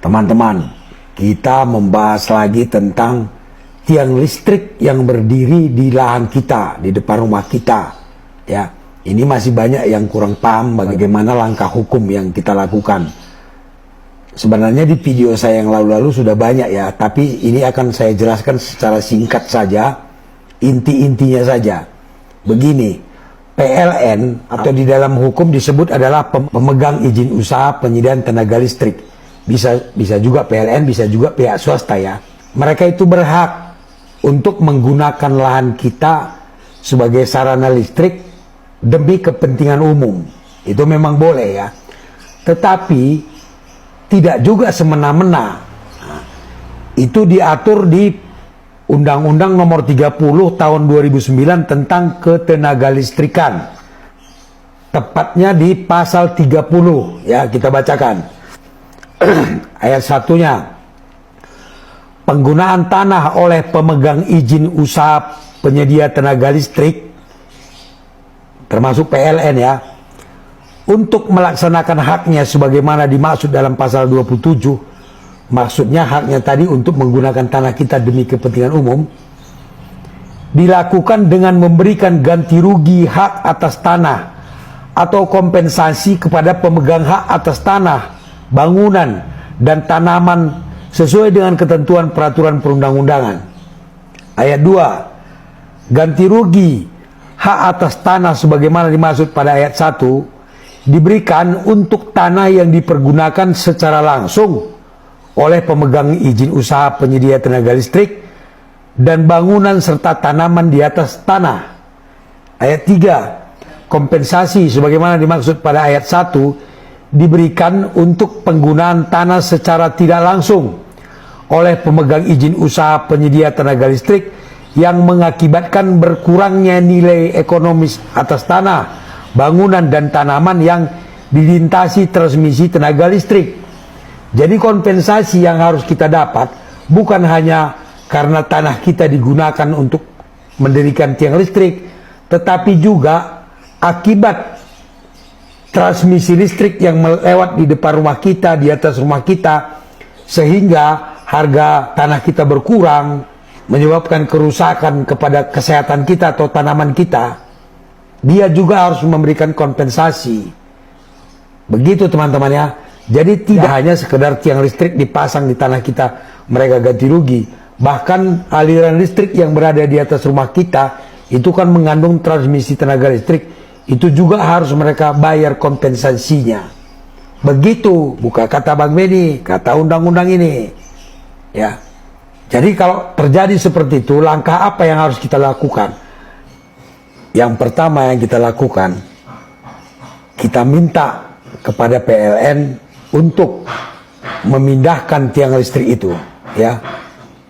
Teman-teman, kita membahas lagi tentang tiang listrik yang berdiri di lahan kita, di depan rumah kita. Ya, ini masih banyak yang kurang paham bagaimana langkah hukum yang kita lakukan. Sebenarnya di video saya yang lalu-lalu sudah banyak ya, tapi ini akan saya jelaskan secara singkat saja, inti-intinya saja. Begini, PLN atau di dalam hukum disebut adalah pemegang izin usaha penyediaan tenaga listrik. Bisa juga PLN, bisa juga pihak swasta ya. Mereka itu berhak untuk menggunakan lahan kita sebagai sarana listrik demi kepentingan umum. Itu memang boleh ya. Tetapi tidak juga semena-mena. Itu diatur di Undang-Undang Nomor 30 Tahun 2009 tentang ketenaga listrikan. Tepatnya di pasal 30 ya, kita bacakan. Ayat 1-nya, penggunaan tanah oleh pemegang izin usaha penyedia tenaga listrik termasuk PLN ya, untuk melaksanakan haknya sebagaimana dimaksud dalam pasal 27. Maksudnya haknya tadi untuk menggunakan tanah kita demi kepentingan umum, dilakukan dengan memberikan ganti rugi hak atas tanah atau kompensasi kepada pemegang hak atas tanah, bangunan, dan tanaman sesuai dengan ketentuan peraturan perundang-undangan. Ayat 2, ganti rugi hak atas tanah sebagaimana dimaksud pada ayat 1 diberikan untuk tanah yang dipergunakan secara langsung oleh pemegang izin usaha penyedia tenaga listrik dan bangunan serta tanaman di atas tanah. Ayat 3, kompensasi sebagaimana dimaksud pada ayat 1 diberikan untuk penggunaan tanah secara tidak langsung oleh pemegang izin usaha penyedia tenaga listrik yang mengakibatkan berkurangnya nilai ekonomis atas tanah, bangunan, dan tanaman yang dilintasi transmisi tenaga listrik. Jadi kompensasi yang harus kita dapat bukan hanya karena tanah kita digunakan untuk mendirikan tiang listrik, tetapi juga akibat transmisi listrik yang melewat di depan rumah kita, di atas rumah kita, sehingga harga tanah kita berkurang, menyebabkan kerusakan kepada kesehatan kita atau tanaman kita. Dia juga harus memberikan kompensasi. Begitu teman-teman ya. Jadi tidak hanya sekedar tiang listrik dipasang di tanah kita, mereka ganti rugi. Bahkan aliran listrik yang berada di atas rumah kita, itu kan mengandung transmisi tenaga listrik. Itu juga harus mereka bayar kompensasinya. Begitu, bukan kata Bang Benny, kata undang-undang ini. Ya. Jadi kalau terjadi seperti itu, langkah apa yang harus kita lakukan? Yang pertama yang kita lakukan, kita minta kepada PLN untuk memindahkan tiang listrik itu. Ya.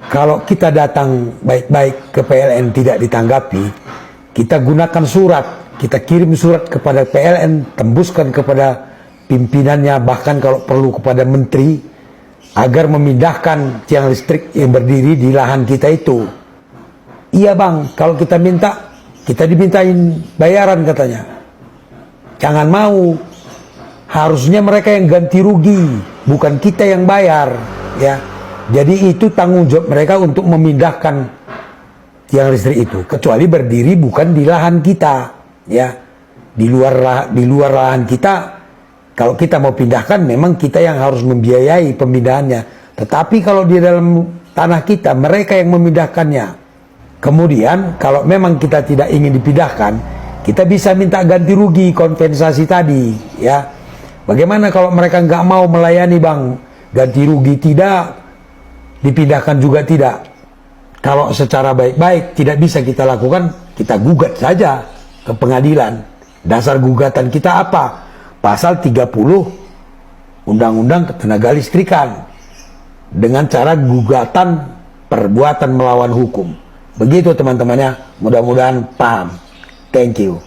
Kalau kita datang baik-baik ke PLN tidak ditanggapi, kita gunakan surat. Kita kirim surat kepada PLN, tembuskan kepada pimpinannya, bahkan kalau perlu kepada menteri, agar memindahkan tiang listrik yang berdiri di lahan kita itu. Iya bang, kalau kita minta, kita dimintain bayaran katanya. Jangan mau. Harusnya mereka yang ganti rugi, bukan kita yang bayar. Ya, jadi itu tanggung jawab mereka untuk memindahkan tiang listrik itu. Kecuali berdiri bukan di lahan kita. Ya, di luar lahan kita, kalau kita mau pindahkan memang kita yang harus membiayai pemindahannya. Tetapi kalau di dalam tanah kita, mereka yang memindahkannya. Kemudian kalau memang kita tidak ingin dipindahkan, kita bisa minta ganti rugi, kompensasi tadi. Ya, bagaimana kalau mereka nggak mau melayani bang? Ganti rugi tidak, dipindahkan juga tidak. Kalau secara baik-baik tidak bisa kita lakukan, kita gugat saja ke pengadilan. Dasar gugatan kita apa? Pasal 30 Undang-Undang Ketenaga Listrikan, dengan cara gugatan perbuatan melawan hukum. Begitu teman-temannya, mudah-mudahan paham. Thank you.